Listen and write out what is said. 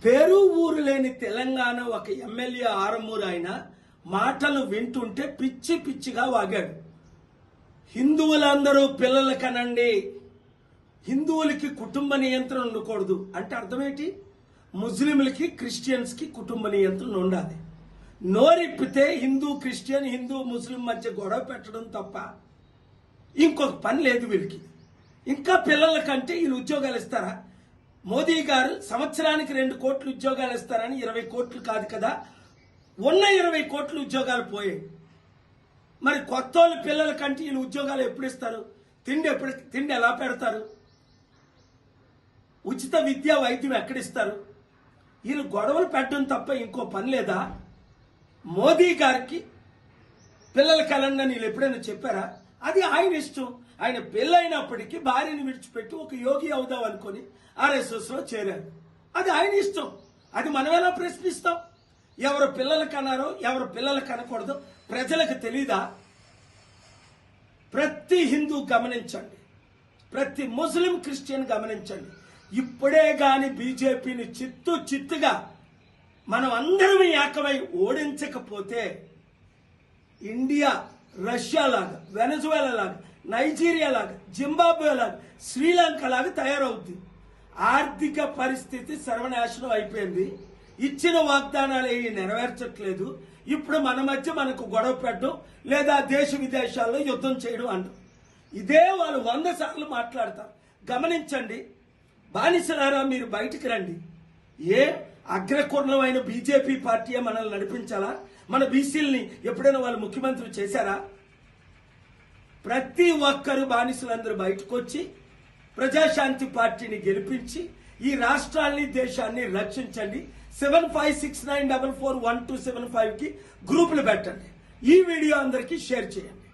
పేరు ఊరు లేని తెలంగాణ ఒక ఎమ్మెల్యే ఆరమూరు ఆయన మాటలు వింటుంటే పిచ్చి పిచ్చిగా వాగాడు. హిందువులందరూ పిల్లలు కనండి, హిందువులకి కుటుంబ నియంత్రణ ఉండకూడదు అంటే అర్థమేంటి? ముస్లింలకి క్రిస్టియన్స్కి కుటుంబ నియంత్రణ ఉండాలి. నోరిప్పితే హిందూ క్రిస్టియన్, హిందూ ముస్లిం మధ్య గొడవ పెట్టడం తప్ప ఇంకొక పని లేదు వీళ్ళకి. ఇంకా పిల్లల కంటే వీళ్ళు ఉద్యోగాలు ఇస్తారా? మోదీ గారు సంవత్సరానికి 2 కోట్ల ఉద్యోగాలు ఇస్తారని 20 కోట్లు కాదు కదా, ఉన్న 20 కోట్ల ఉద్యోగాలు పోయాయి. మరి కొత్త వాళ్ళ పిల్లల కంటే వీళ్ళు ఉద్యోగాలు ఎప్పుడు ఇస్తారు? తిండి ఎలా పెడతారు? ఉచిత విద్య వైద్యం ఎక్కడిస్తారు? వీళ్ళు గొడవలు పెట్టడం తప్ప ఇంకో పని లేదా? మోదీ గారికి పిల్లల కలండి వీళ్ళు ఎప్పుడైనా చెప్పారా? అది ఆయన ఇష్టం. ఆయన పెళ్ళైనప్పటికీ భార్యను విడిచిపెట్టి ఒక యోగి అవుదాం అనుకుని RSS లో చేరారు. అది ఆయన ఇష్టం. అది మనం ఎలా ప్రశ్నిస్తాం? ఎవరు పిల్లలు కన్నారో ఎవరు పిల్లలు కనకూడదో ప్రజలకు తెలీదా? ప్రతి హిందూ గమనించండి, ప్రతి ముస్లిం క్రిస్టియన్ గమనించండి. ఇప్పుడే గాని బీజేపీని చిత్తుగా మనం అందరం ఏకమై ఓడించకపోతే ఇండియా రష్యా లాగా, వెనజువేలా లాగా, నైజీరియా లాగా, జింబాబ్వే లాగా, శ్రీలంక లాగా తయారవుద్ది. ఆర్థిక పరిస్థితి సర్వనాశనం అయిపోయింది. ఇచ్చిన వాగ్దానాలు ఏవి నెరవేర్చట్లేదు. ఇప్పుడు మన మధ్య మనకు గొడవ పెట్టడం లేదా దేశ విదేశాల్లో యుద్ధం చేయడం అంటారు. ఇదే వాళ్ళు 100 సార్లు మాట్లాడతారు. గమనించండి, బానిసలారా మీరు బయటికి రండి. ఏ అగ్రకుర్ణమైన బీజేపీ పార్టీయే మనల్ని నడిపించాలా? మన బీసీలని ఎప్పుడైనా వాళ్ళు ముఖ్యమంత్రి చేశారా? ప్రతి ఒక్కరు బానిసలందరూ బయటకు వచ్చి ప్రజాశాంతి పార్టీని గెలిపించి ఈ రాష్ట్రాన్ని దేశాన్ని రక్షించండి. 7569441275కి గ్రూపులు పెట్టండి. ఈ వీడియో అందరికీ షేర్ చేయండి.